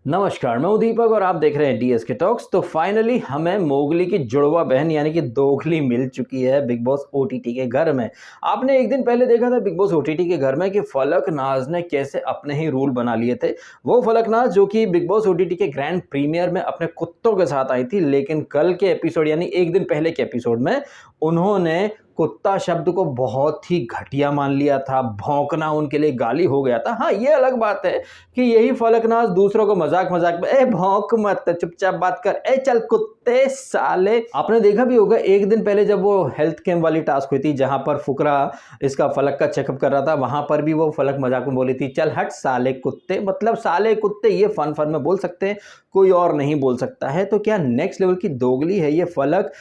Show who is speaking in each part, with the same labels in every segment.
Speaker 1: नमस्कार, मैं हूं दीपक और आप देख रहे हैं डीएस के टॉक्स। तो फाइनली हमें मोगली की जुड़वा बहन यानी कि दोगली मिल चुकी है बिग बॉस ओटीटी के घर में। आपने एक दिन पहले देखा था बिग बॉस ओटीटी के घर में कि फलकनाज ने कैसे अपने ही रूल बना लिए थे। वो फलकनाज जो कि बिग बॉस ओटीटी के ग्रैंड प्रीमियर में अपने कुत्तों के साथ आई थी, लेकिन कल के एपिसोड यानी एक दिन पहले के एपिसोड में उन्होंने कुत्ता शब्द को बहुत ही घटिया मान लिया था। भौंकना उनके लिए गाली हो गया था। हाँ, ये अलग बात है कि यही फलकनाज दूसरों को मजाक मजाक में, ए भौंक मत, चुपचाप बात कर, ए चल कुत्ते साले। आपने देखा भी होगा एक दिन पहले जब वो हेल्थ कैम्प वाली टास्क हुई थी, जहां पर फुकरा इसका फलक का चेकअप कर रहा था, वहां पर भी वो फलक मजाक में बोली थी, चल हट साले कुत्ते। मतलब साले कुत्ते ये फन फन में बोल सकते हैं, कोई और नहीं बोल सकता है। तो क्या नेक्स्ट लेवल की दोगली है ये फलक।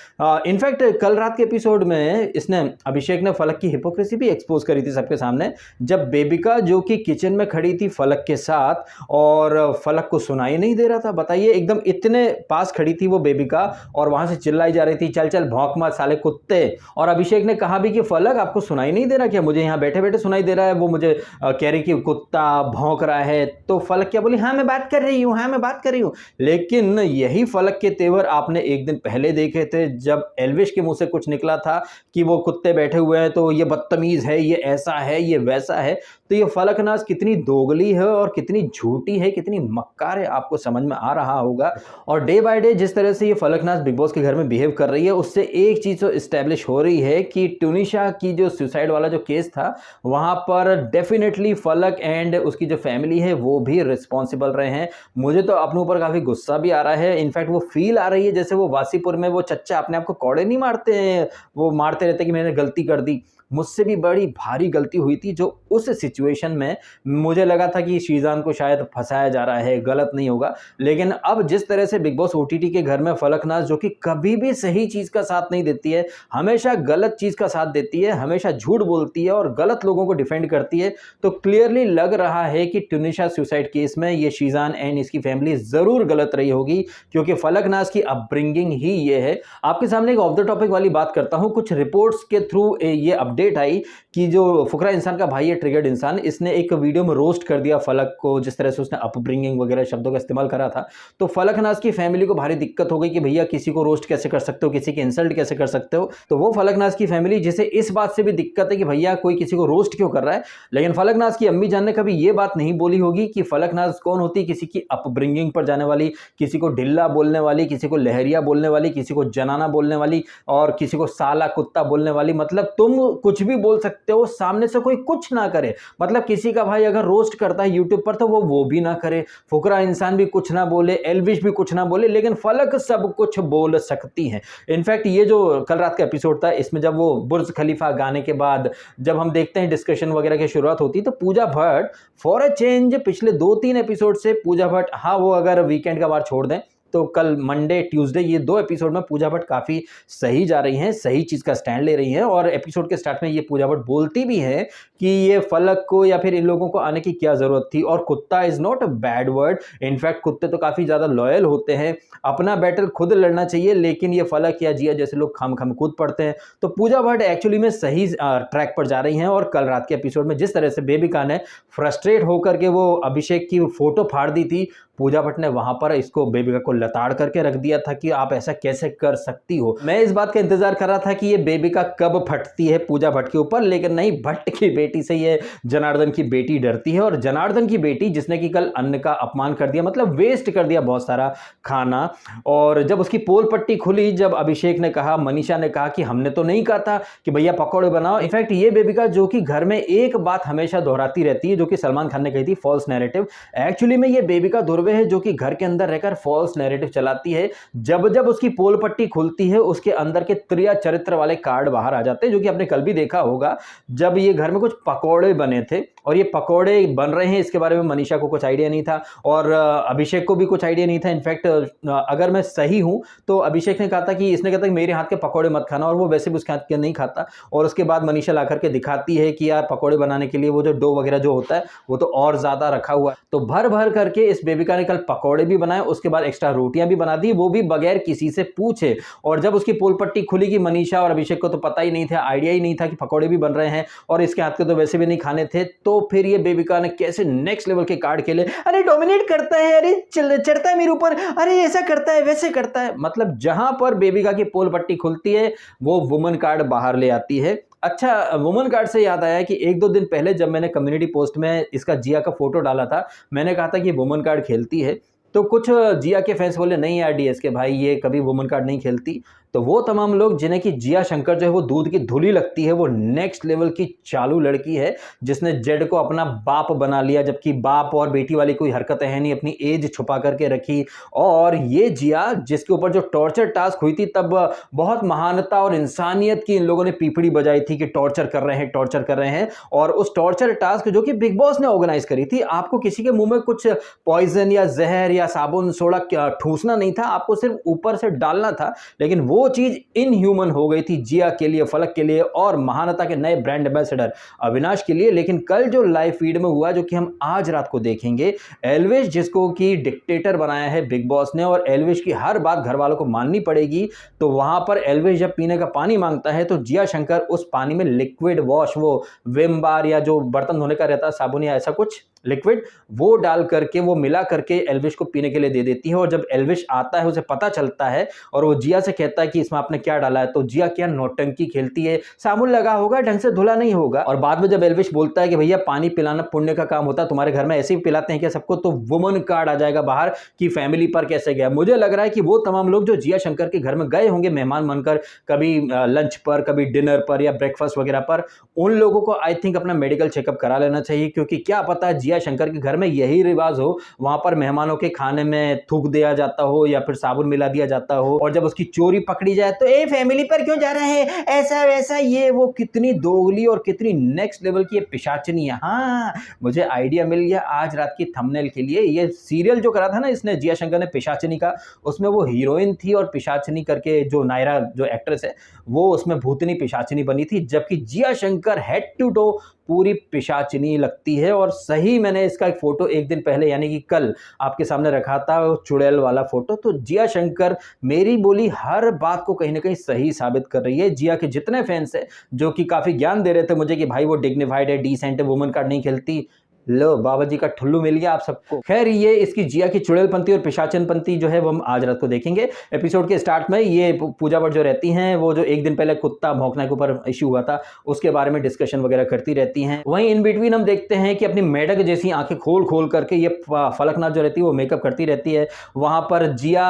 Speaker 1: इनफैक्ट कल रात के एपिसोड में इसने अभिषेक ने फलक की हिपोक्रेसी भी एक्सपोज करी थी सबके सामने, जब बेबिका जो कि किचन में खड़ी थी फलक के साथ और फलक को सुनाई नहीं दे रहा था। बताइए, एकदम इतने पास खड़ी थी वो बेबिका और वहां से चिल्लाई जा रही थी, चल चल भौंक मत साले कुत्ते। और अभिषेक ने कहा भी कि फलक आपको सुनाई नहीं दे रहा क्या? मुझे यहाँ बैठे बैठे सुनाई दे रहा है। वो मुझे कह रही कि कुत्ता भौंक रहा है। तो फलक क्या बोली, हाँ मैं बात कर रही हूँ, हाँ मैं बात कर रही हूँ। लेकिन यही फलक के तेवर आपने एक दिन पहले देखे थे, जब एल्विश के मुंह से कुछ निकला था कि वो कुत्ते बैठे हुए हैं तो ये बदतमीज है, ये ऐसा है, ये वैसा है। तो ये फलकनाज कितनी दोगली है और कितनी झूठी है, कितनी मक्कार है, आपको समझ में आ रहा होगा। और डे बाय डे जिस तरह से ये फलकनाज बिग बॉस के घर में बिहेव कर रही है, उससे एक चीज तो स्टैब्लिश हो रही है कि ट्यूनिशा की जो सुसाइड वाला जो केस था, वहां पर डेफिनेटली फलक एंड उसकी जो फैमिली है वो भी रिस्पॉन्सिबल रहे हैं। मुझे तो अपने ऊपर काफी गुस्सा भी आ रहा है। इनफैक्ट वो फील आ रही है जैसे वो वासीपुर में वो चच्चा अपने आप को कौड़े नहीं मारते हैं, वो मारते रहते कि मैंने गलती कर दी। मुझसे भी बड़ी भारी गलती हुई थी, जो उस सिचुएशन में मुझे लगा था कि शीजान को शायद फंसाया जा रहा है, गलत नहीं होगा। लेकिन अब जिस तरह से बिग बॉस ओटीटी के घर में फलकनाज जो कि कभी भी सही चीज का साथ नहीं देती है, हमेशा गलत चीज का साथ देती है, हमेशा झूठ बोलती है और गलत लोगों को डिफेंड करती है, तो क्लियरली लग रहा है कि ट्यूनिशा सुसाइड केस में ये शीजान एंड इसकी फैमिली जरूर गलत रही होगी, क्योंकि फलकनाज की अपब्रिंगिंग ही ये है। आपके सामने एक ऑफ द टॉपिक वाली बात करता हूं। कुछ रिपोर्ट्स के थ्रू ये अपडेट आई कि जो फुकरा इंसान का भाई है, ट्रिगर्ड इंसान, इसने एक वीडियो में रोस्ट कर दिया फलक को, जिस तरह से उसने अपब्रिंगिंग वगैरह शब्दों का इस्तेमाल करा था। तो फलकनाज की फैमिली को भारी दिक्कत हो गई कि भैया किसी को रोस्ट कैसे कर सकते हो, किसी की इंसल्ट कैसे कर सकते हो। तो वो फलकनाज की फैमिली जिसे इस बात से भी दिक्कत है कि भैया कोई किसी को रोस्ट क्यों कर रहा है, लेकिन फलकनाज की अम्मी जान ने कभी ये बात नहीं बोली होगी कि फलकनाज कौन होती, किसी की अपब्रिंगिंग पर जाने वाली, किसी को ढिल्ला बोलने वाली, किसी को लहरिया बोलने वाली, किसी को जनाना बोलने वाली और किसी को साला कुत्ता बोलने वाली। मतलब तुम कुछ भी बोल सकते हो, सामने से कोई कुछ ना करे। मतलब किसी का भाई अगर रोस्ट करता है यूट्यूब पर तो वो भी ना करे, फुकरा इंसान भी कुछ ना बोले, एल्विश भी कुछ ना बोले, लेकिन फलक सब कुछ बोल सकती है। इनफैक्ट ये जो कल रात का एपिसोड था, इसमें जब वो बुर्ज खलीफा गाने के बाद जब हम देखते हैं डिस्कशन वगैरह की शुरुआत होती, तो Pooja Bhatt for a change पिछले 2-3 एपिसोड से पूजा भट्ट, हाँ वो अगर वीकेंड का बार छोड़ दें तो कल मंडे ट्यूसडे ये 2 एपिसोड में पूजा भट्ट काफी सही जा रही हैं, सही चीज का स्टैंड ले रही हैं। और एपिसोड के स्टार्ट में ये पूजा भट्ट बोलती भी है कि ये फलक को या फिर इन लोगों को आने की क्या जरूरत थी। और कुत्ता is not a bad word, in fact कुत्ते तो काफी ज्यादा लॉयल होते हैं, अपना बैटल खुद लड़ना चाहिए, लेकिन ये फलक या जिया जैसे लोग खम खम कूद पड़ते हैं। तो पूजा भट्ट एक्चुअली में सही ट्रैक पर जा रही हैं। और कल रात के एपिसोड में जिस तरह से बेबिका ने फ्रस्ट्रेट होकर के वो अभिषेक की फोटो फाड़ दी थी, पूजा भट्ट ने वहां पर इसको बेबिका को लताड़ करके रख दिया था कि आप ऐसा कैसे कर सकती हो। मैं इस बात का इंतजार कर रहा था कि ये बेबिका कब फटती है पूजा भट्ट के ऊपर, लेकिन नहीं, भट्ट की बेटी से ये जनार्दन की बेटी डरती है। और जनार्दन की बेटी जिसने कि कल अन्न का अपमान कर दिया, मतलब वेस्ट कर दिया बहुत सारा खाना। और जब उसकी पोल पट्टी खुली, जब अभिषेक ने कहा, मनीषा ने कहा कि हमने तो नहीं कहा था कि भैया पकौड़े बनाओ। इनफैक्ट ये बेबिका जो कि घर में एक बात हमेशा दोहराती रहती है, जो कि सलमान खान ने कही थी, फॉल्स नैरेटिव। एक्चुअली में ये बेबिका है जो कि घर के अंदर रहकर फॉल्स नैरेटिव चलाती है। जब जब उसकी पोल पट्टी खुलती है, उसके अंदर के त्रिया चरित्र वाले कार्ड बाहर आ जाते हैं, जो कि आपने कल भी देखा होगा जब ये घर में कुछ पकौड़े बने थे। और ये पकौड़े बन रहे हैं, इसके बारे में मनीषा को कुछ आइडिया नहीं था और अभिषेक को भी कुछ आइडिया नहीं था। इनफैक्ट अगर मैं सही हूं तो अभिषेक ने कहा था कि इसने कहा था कि मेरे हाथ के पकौड़े मत खाना, और वो वैसे भी उसके हाथ के नहीं खाता। और उसके बाद मनीषा ला करके दिखाती है कि यार पकौड़े बनाने के लिए वो जो डो वगैरह जो होता है वो तो और ज्यादा रखा हुआ है। तो भर भर करके इस बेबिका ने कल पकौड़े भी बनाए, उसके बाद एक्स्ट्रा रोटियां भी बना दी, वो भी बगैर किसी से पूछे। और जब उसकी पोल पट्टी खुली कि मनीषा और अभिषेक को तो पता ही नहीं था, आइडिया ही नहीं था कि पकौड़े भी बन रहे हैं और इसके हाथ के तो वैसे भी नहीं खाने थे, तो फिर ये बेबिका ने कैसे नेक्स्ट लेवल के कार्ड खेले, अरे डोमिनेट करता है, अरे चढ़ता है मेरे ऊपर, अरे ऐसा करता है वैसे करता है। मतलब जहां पर बेबिका की पोल पट्टी खुलती है वो वुमन कार्ड बाहर ले आती है। अच्छा, वुमन कार्ड से याद आया कि 1-2 दिन पहले जब मैंने कम्युनिटी पोस्ट में इसका जिया का फोटो डाला था, मैंने कहा था कि वुमन कार्ड खेलती है। तो कुछ जिया के फैंस बोले नहीं यार डीएस के भाई, ये कभी वुमन कार्ड नहीं खेलती। तो वो तमाम लोग जिन्हें कि जिया शंकर जो है वो दूध की धुली लगती है, वो नेक्स्ट लेवल की चालू लड़की है जिसने जेड को अपना बाप बना लिया, जबकि बाप और बेटी वाली कोई हरकतें है नहीं, अपनी एज छुपा करके रखी। और ये जिया जिसके ऊपर जो टॉर्चर टास्क हुई थी तब बहुत महानता और इंसानियत की इन लोगों ने पीपड़ी बजाई थी कि टॉर्चर कर रहे हैं, टॉर्चर कर रहे हैं। और उस टॉर्चर टास्क जो कि बिग बॉस ने ऑर्गेनाइज करी थी, आपको किसी के मुंह में कुछ पॉइजन या जहर या साबुन सोडा ठूसना नहीं था, आपको सिर्फ ऊपर से डालना था। लेकिन वो चीज इनह्यूमन हो गई थी जिया के लिए, फलक के लिए और महानता के नए ब्रांड एम्बेसडर अविनाश के लिए। लेकिन कल जो लाइव फीड में हुआ, जो कि हम आज रात को देखेंगे, एल्विश जिसको कि डिक्टेटर बनाया है बिग बॉस ने और एल्विश की हर बात घर वालों को माननी पड़ेगी, तो वहां पर एल्विश जब पीने का पानी मांगता है तो जिया शंकर उस पानी में लिक्विड वॉश, वो विम बार या जो बर्तन धोने का रहता है साबुन या ऐसा कुछ लिक्विड, वो डाल करके वो मिला करके एल्विश को पीने के लिए दे देती है। और जब एल्विश आता है, उसे पता चलता है और वो जिया से कहता है कि इसमें आपने क्या डाला है, तो जिया क्या नौटंकी खेलती है, साबुन लगा होगा ढंग से धुला नहीं होगा। और बाद में जब एल्विश बोलता है कि भैया पानी पिलाना पुण्य का काम होता है, तुम्हारे घर में ऐसे ही पिलाते हैं क्या सबको, तो वुमन कार्ड आ जाएगा बाहर कि फैमिली पर कैसे गया। मुझे लग रहा है कि वो तमाम लोग जो जिया शंकर के घर में गए होंगे मेहमान बनकर, कभी लंच पर, कभी डिनर पर या ब्रेकफास्ट वगैरह पर, उन लोगों को आई थिंक अपना मेडिकल चेकअप करा लेना चाहिए, क्योंकि क्या पता जिया शंकर के घर में यही रिवाज हो, वहां पर मेहमानों के खाने में थूक दिया जाता हो या फिर साबुन मिला दिया जाता हो, और जब उसकी चोरी पकड़ी जाए तो ए फैमिली पर क्यों जा रहे हैं, ऐसा वैसा ये वो। कितनी दोगली और कितनी नेक्स्ट लेवल की पिशाचनी है। हाँ, मुझे आइडिया मिल गया आज रात की थंबनेल के लिए। ये सीरियल जो करा था ना इसने, जिया शंकर ने, पिशाचनी का, उसमें वो हीरोइन थी और पिशाचनी करके जो नायरा जो एक्ट्रेस है वो उसमें भूतनी पिशाचनी बनी थी, जबकि Jiya Shankar head to to पूरी पिशाचनी लगती है। और सही मैंने इसका एक फोटो एक दिन पहले यानी कि कल आपके सामने रखा था, चुड़ैल वाला फोटो। तो जिया शंकर मेरी बोली हर बात को कहीं ना कहीं सही साबित कर रही है। जिया के जितने फैंस हैं जो कि काफी ज्ञान दे रहे थे मुझे कि भाई वो डिग्निफाइड है, डिसेंट है, वुमन कार्ड नहीं खेलती, लो बाबा जी का ठुल्लू मिल गया आप सबको। खैर, ये इसकी जिया की चुड़ैलपंती और पिशाचनपंती जो है वो हम आज रात को देखेंगे। एपिसोड के स्टार्ट में ये पूजा भट्ट जो रहती हैं, वो जो एक दिन पहले कुत्ता भौंकने के ऊपर इश्यू हुआ था उसके बारे में डिस्कशन वगैरह करती रहती हैं। वहीं इन बिटवीन हम देखते हैं कि अपनी मेढक जैसी आंखें खोल खोल करके ये फलकनाथ जो रहती है वो मेकअप करती रहती है। वहां पर जिया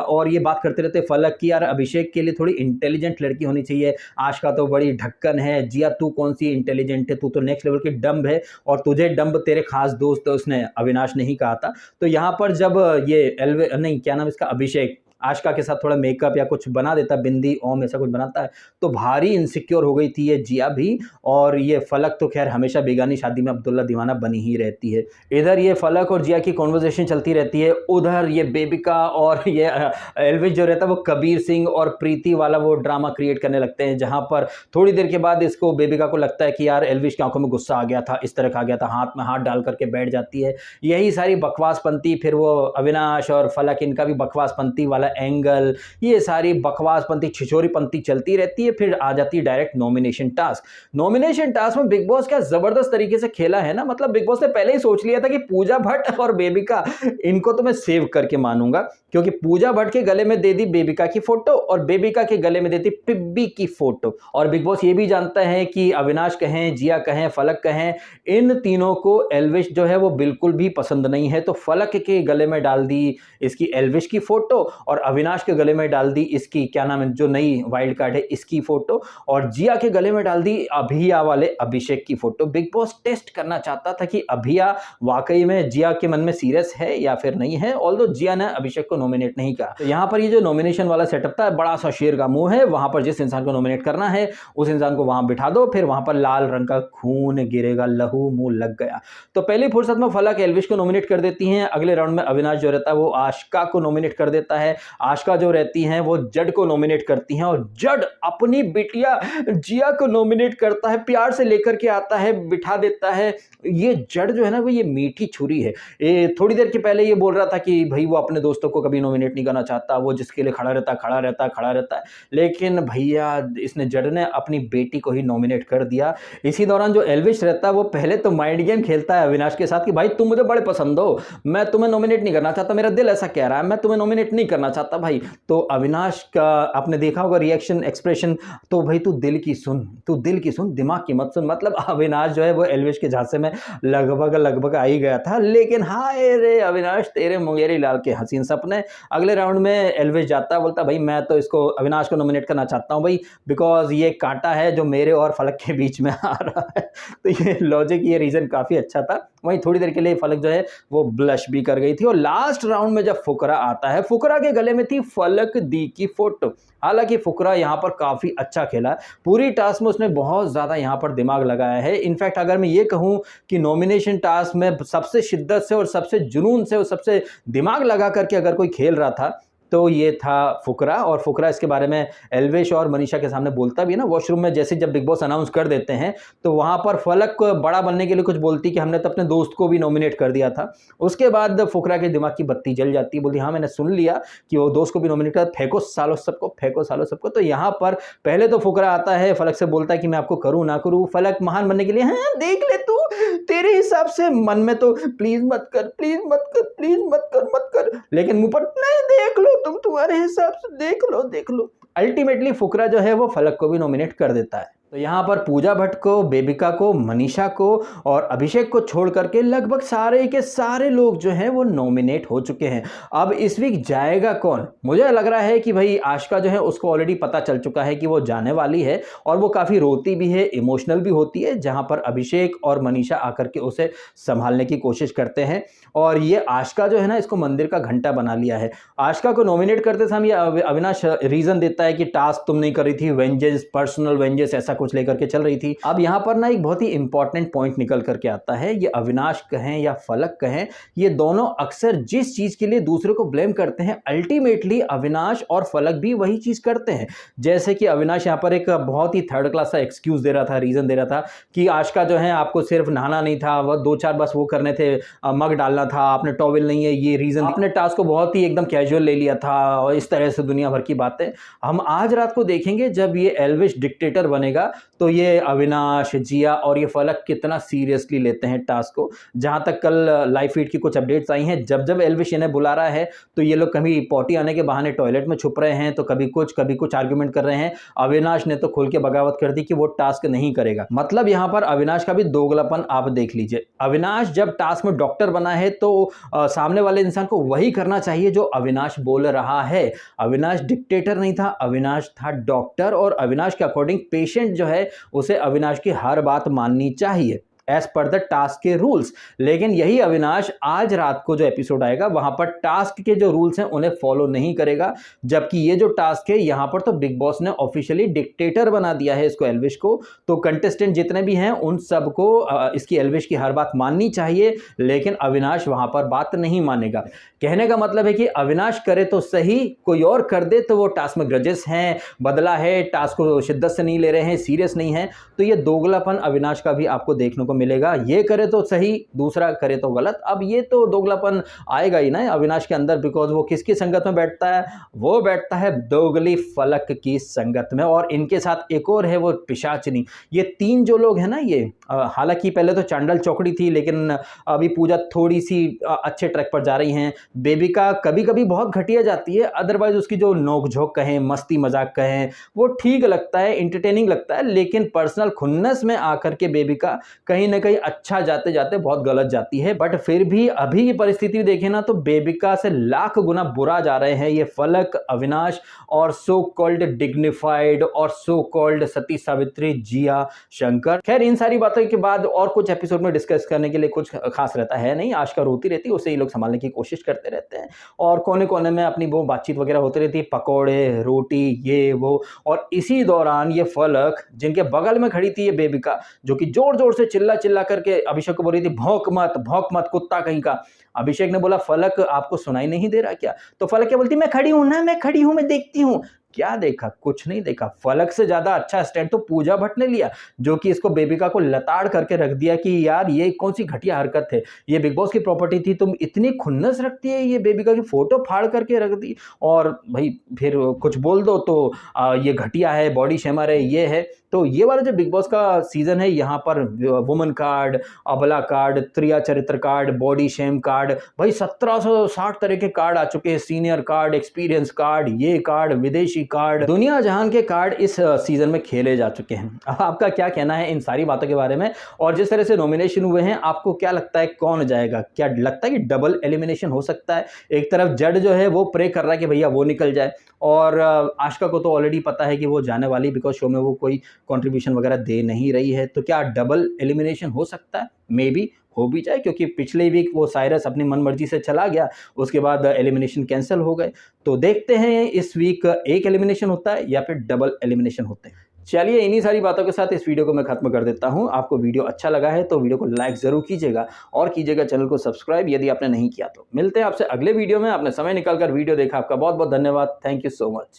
Speaker 1: और ये बात करते रहते फलक की, यार अभिषेक के लिए थोड़ी इंटेलिजेंट लड़की होनी चाहिए, आज का तो बड़ी ढक्कन है, जिया तू कौन सी इंटेलिजेंट है, तू तो नेक्स्ट लेवल की डम्ब है और तुझे डम्ब तेरे खास दोस्त उसने अविनाश नहीं कहा था। तो यहां पर जब ये नहीं क्या नाम इसका, अभिषेक आशिका के साथ थोड़ा मेकअप या कुछ बना देता, बिंदी ओम ऐसा कुछ बनाता है, तो भारी इनसिक्योर हो गई थी ये जिया भी। और ये फलक तो खैर हमेशा बेगानी शादी में अब्दुल्ला दीवाना बनी ही रहती है। इधर ये फलक और जिया की कॉन्वर्जेशन चलती रहती है, उधर ये बेबिका और ये एल्विश जो रहता है वो कबीर सिंह और प्रीति वाला वो ड्रामा क्रिएट करने लगते हैं, जहां पर थोड़ी देर के बाद इसको बेबिका को लगता है कि यार एल्विश की आंखों में गुस्सा आ गया था, इस तरह का आ गया था, हाथ में हाथ डाल करके बैठ जाती है। यही सारी बकवासपंती, फिर वो अविनाश और फलक इनका भी बकवासपंती वाला एंगल, ये सारी बकवासपंती छिछोरीपंती चलती रहती है। फिर आ जाती है direct nomination task. Nomination task में बिग बॉस क्या जबरदस्त तरीके से खेला है ना, मतलब बिग बॉस ने पहले ही सोच लिया था कि पूजा भट्ट और बेबिका इनको तो मैं सेव करके मानूंगा, क्योंकि पूजा भट्ट के गले में दे दी बेबिका की फोटो और बेबिका के गले में देती पिब्बी की फोटो। और बिग बॉस ये भी जानता है कि अविनाश कहें, जिया कहें, फलक कहें, इन तीनों को एल्विश जो है वो बिल्कुल भी पसंद नहीं है। तो फलक के गले में डाल दी इसकी एल्विश की फोटो और अविनाश के गले में डाल दी इसकी क्या नाम है जो नई वाइल्ड कार्ड है इसकी फोटो, और जिया के गले में डाल दी अभिया वाले अभिषेक की फोटो। बिग बॉस टेस्ट करना चाहता था कि अभिया वाकई में जिया के मन में सीरियस है या फिर नहीं है, ऑल्दो जिया ने अभिषेक को नॉमिनेट नहीं कहा। तो यहां पर ये जो नॉमिनेशन वाला सेटअप था, बड़ा सा शेर का मुंह है, वहां पर जिस इंसान को नॉमिनेट करना है उस इंसान को वहां बिठा दो, फिर वहां पर लाल रंग का खून गिरेगा, लहू मुंह लग गया। तो पहली फुर्सत में फलक एल्विश को नॉमिनेट कर देती हैं। अगले राउंड में अविनाश जो रहता है वो आशिका को नॉमिनेट कर देता है। आशिका जो रहती हैं वो जड को नॉमिनेट करती हैं और जड अपनी बिटिया जिया को नॉमिनेट करता है, प्यार से लेकर के आता है, बिठा देता है। ये जड जो है ना वो ये मीठी छुरी है। ये थोड़ी देर के पहले ये बोल रहा था कि भाई वो अपने दोस्तों को कभी नॉमिनेट नहीं करना चाहता, वो जिसके लिए खड़ा रहता खड़ा रहता खड़ा रहता है, लेकिन भैया इसने जड ने अपनी बेटी को ही नॉमिनेट कर दिया। इसी दौरान जो एल्विश रहता है वो पहले तो माइंड गेम खेलता है अविनाश के साथ कि भाई तुम मुझे बड़े पसंद हो, मैं तुम्हें नॉमिनेट नहीं करना चाहता, मेरा दिल ऐसा कह रहा है, मैं तुम्हें नॉमिनेट नहीं करना चाहता भाई। तो अविनाश का आपने देखा होगा रिएक्शन एक्सप्रेशन, तो भाई तू दिल की सुन, तू दिल की सुन, दिमाग की मत सुन। मतलब अविनाश जो है वो एल्विश के झांसे में लगभग आ ही गया था। लेकिन हाय रे अविनाश तेरे मुंगेरी लाल के हसीन सपने। अगले राउंड में एल्विश जाता, बोलता भाई मैं तो इसको अविनाश को नॉमिनेट करना चाहता हूं भाई, बिकॉज ये कांटा है जो मेरे और फलक के बीच में आ रहा है। तो ये लॉजिक, ये रीजन काफी अच्छा था। वहीं थोड़ी देर के लिए फलक जो है वो ब्लश भी कर गई थी। और लास्ट राउंड में जब फुकरा आता है, फुकरा के गले में थी फलक दी की फोटो। हालांकि फुकरा यहाँ पर काफी अच्छा खेला, पूरी टास्क में उसने बहुत ज्यादा यहाँ पर दिमाग लगाया है। इनफैक्ट अगर मैं ये कहूँ कि नॉमिनेशन टास्क में सबसे शिद्दत से और सबसे जुनून से और सबसे दिमाग लगा करके अगर कोई खेल रहा था तो ये था फुकरा। और फुकरा इसके बारे में एल्विश और मनीषा के सामने बोलता भी है ना वॉशरूम में, जैसे जब बिग बॉस अनाउंस कर देते हैं तो वहां पर फलक बड़ा बनने के लिए कुछ बोलती कि हमने तो अपने दोस्त को भी नॉमिनेट कर दिया था। उसके बाद फुकरा के दिमाग की बत्ती जल जाती, बोलती हाँ मैंने सुन लिया कि वो दोस्त को भी नॉमिनेट कर, फेंको सालो सबको, फेंको सालो सबको। तो यहाँ पर पहले तो फुकरा आता है, फलक से बोलता है कि मैं आपको करूँ ना करूँ। फलक महान बनने के लिए हाँ देख ले तू, तेरे हिसाब से, मन में तो प्लीज मत कर, प्लीज मत कर, प्लीज मत कर, मत कर, लेकिन मुंह पर नहीं देख लो तुम, तुम्हारे हिसाब से देख लो देख लो। अल्टीमेटली फुकरा जो है वो फलक को भी नॉमिनेट कर देता है। तो यहाँ पर पूजा भट्ट को, बेबिका को, मनीषा को और अभिषेक को छोड़ करके लगभग सारे के सारे लोग जो हैं वो नॉमिनेट हो चुके हैं। अब इस वीक जाएगा कौन? मुझे लग रहा है कि भाई आशिका जो है उसको ऑलरेडी पता चल चुका है कि वो जाने वाली है, और वो काफ़ी रोती भी है, इमोशनल भी होती है, जहाँ पर अभिषेक और मनीषा आकर के उसे संभालने की कोशिश करते हैं। और ये आशिका जो है ना इसको मंदिर का घंटा बना लिया है। आशिका को नॉमिनेट करते समय अविनाश रीजन देता है कि टास्क तुम नहीं कर रही थी, वेंजेंस, पर्सनल वेंजेंस ऐसा कुछ लेकर के चल रही थी। अब यहां पर ना एक बहुत ही इंपॉर्टेंट पॉइंट निकल करके आता है। ये अविनाश कहें या फलक कहें, ये दोनों अक्सर जिस चीज के लिए दूसरे को ब्लेम करते हैं, अल्टीमेटली अविनाश और फलक भी वही चीज करते हैं। जैसे कि अविनाश यहां पर एक बहुत ही थर्ड क्लास सा एक्सक्यूज दे रहा था, रीजन दे रहा था कि आशिका जो है आपको सिर्फ नहाना नहीं था, वह 2-4 बस वो करने थे, मग डालना था, आपने टॉवेल नहीं है, ये रीजन, आपने टास्क को बहुत ही एकदम कैजुअल ले लिया था, और इस तरह से दुनिया भर की बातें। हम आज रात को देखेंगे जब ये एल्विश डिक्टेटर बनेगा तो ये अविनाश, जिया और ये फलक कितना सीरियसली लेते हैं टास्क को। जहां तक कल लाइव फीड की कुछ अपडेट्स आई हैं, जब जब एल्विश इन्हें बुला रहा है तो ये लोग कभी पॉटी आने के बहाने टॉयलेट में छुप रहे हैं, तो कभी कुछ आर्गुमेंट कर रहे हैं। अविनाश ने तो खुल के बगावत कर दी कि वो टास्क नहीं करेगा। मतलब यहां पर अविनाश का भी दोगलापन आप देख लीजिए। अविनाश जब टास्क में डॉक्टर बना है तो सामने वाले इंसान को वही करना चाहिए जो अविनाश बोल रहा है। अविनाश डिक्टेटर नहीं था, अविनाश था डॉक्टर, और अविनाश के अकॉर्डिंग पेशेंट जो है उसे अविनाश की हर बात माननी चाहिए एज पर द टास्क के रूल्स। लेकिन यही अविनाश आज रात को जो एपिसोड आएगा वहां पर टास्क के जो रूल्स हैं उन्हें फॉलो नहीं करेगा, जबकि ये जो टास्क है यहां पर तो बिग बॉस ने ऑफिशियली डिक्टेटर बना दिया है इसको, एल्विश को। तो कंटेस्टेंट जितने भी हैं उन सबको इसकी एल्विश की हर बात माननी चाहिए, लेकिन अविनाश वहां पर बात नहीं मानेगा। कहने का मतलब है कि अविनाश करे तो सही, कोई और कर दे तो वो टास्क में ग्रजेस हैं, बदला है, टास्क को शिद्दत से नहीं ले रहे हैं, सीरियस नहीं है। तो ये दोगलापन अविनाश का भी आपको देखने को मिलेगा। ये करे तो सही, दूसरा करे तो गलत। अब ये तो दोगलापन आएगा ही ना अविनाश के अंदर, बिकॉज वो किसकी संगत में बैठता है? वो बैठता है दोगली फलक की संगत में, और इनके साथ एक और है वो पिशाचनी। ये 3 जो लोग हैं ना, ये हालांकि पहले तो चांडल चौकड़ी थी, लेकिन अभी पूजा थोड़ी सी अच्छे ट्रैक पर जा रही हैं। बेबिका कभी कभी बहुत घटिया जाती है, अदरवाइज उसकी जो नोकझोंक कहें, मस्ती मजाक कहें, वो ठीक लगता है, इंटरटेनिंग लगता है। लेकिन पर्सनल खुन्नस में आकर के बेबिका कहीं ना कहीं अच्छा जाते जाते बहुत गलत जाती है। बट फिर भी अभी की परिस्थिति देखें ना तो बेबिका से लाख गुना बुरा जा रहे हैं ये फलक, अविनाश और सो कॉल्ड डिग्निफाइड और सो कॉल्ड सती सावित्री, जिया, शंकर। खैर इन सारी बातों के बाद और कुछ एपिसोड में डिस्कस करने के लिए कुछ खास रहता है नहीं। आशिका रोती रहती है, उसे ये लोग संभालने की कोशिश करते रहते हैं, और कोने कोने में अपनी वो बातचीत वगैरह होती रहती है, पकौड़े, रोटी, ये वो। और इसी दौरान ये फलक जिनके बगल में खड़ी थी ये बेबिका, जो कि जोर जोर से चिल्ला चिल्ला करके अभिषेक को बोल रही थी, भौंक मत कुत्ता कहीं का। अभिषेक ने बोला, फलक आपको सुनाई नहीं दे रहा क्या? तो फलक क्या बोलती, मैं खड़ी हूं ना, मैं खड़ी हूं, मैं देखती हूं। क्या देखा? कुछ नहीं देखा। फलक से ज्यादा अच्छा स्टैंड तो पूजा भट्ट ने लिया, जो कि इसको बेबिका को लताड़ करके रख दिया कि यार ये कौन सी घटिया हरकत है, ये बिग बॉस की प्रॉपर्टी थी, तुम इतनी खुन्नस रखती है, ये बेबिका की फोटो फाड़ करके रख दी। और भाई फिर कुछ बोल दो तो ये घटिया है, बॉडी शेमर है, ये है। तो ये वाला जो बिग बॉस का सीजन है, यहाँ पर वुमन कार्ड, अबला कार्ड, त्रिया चरित्र कार्ड, बॉडी शेम कार्ड, भाई 1760 तरह के कार्ड आ चुके हैं। सीनियर कार्ड, एक्सपीरियंस कार्ड, ये कार्ड, विदेशी कार्ड, दुनिया जहान के कार्ड इस सीजन में खेले जा चुके हैं। अब आपका क्या कहना है इन सारी बातों के बारे में? और जिस तरह से नॉमिनेशन हुए हैं, आपको क्या लगता है कौन जाएगा? क्या लगता है कि डबल एलिमिनेशन हो सकता है? एक तरफ जज जो है वो प्रे कर रहा है कि भैया वो निकल जाए, और आशिका को तो ऑलरेडी पता है कि वो जाने वाली, बिकॉज शो में वो कोई कंट्रीब्यूशन वगैरह दे नहीं रही है। तो क्या डबल एलिमिनेशन हो सकता है? मे बी हो भी जाए, क्योंकि पिछले वीक वो साइरस अपनी मनमर्जी से चला गया, उसके बाद एलिमिनेशन कैंसिल हो गए। तो देखते हैं इस वीक एक एलिमिनेशन होता है या फिर डबल एलिमिनेशन होते हैं। चलिए, इन्हीं सारी बातों के साथ इस वीडियो को मैं खत्म कर देता हूं। आपको वीडियो अच्छा लगा है तो वीडियो को लाइक जरूर कीजिएगा, और कीजिएगा चैनल को सब्सक्राइब यदि आपने नहीं किया तो। मिलते हैं आपसे अगले वीडियो में। आपने समय निकालकर वीडियो देखा, आपका बहुत बहुत धन्यवाद। Thank you so much.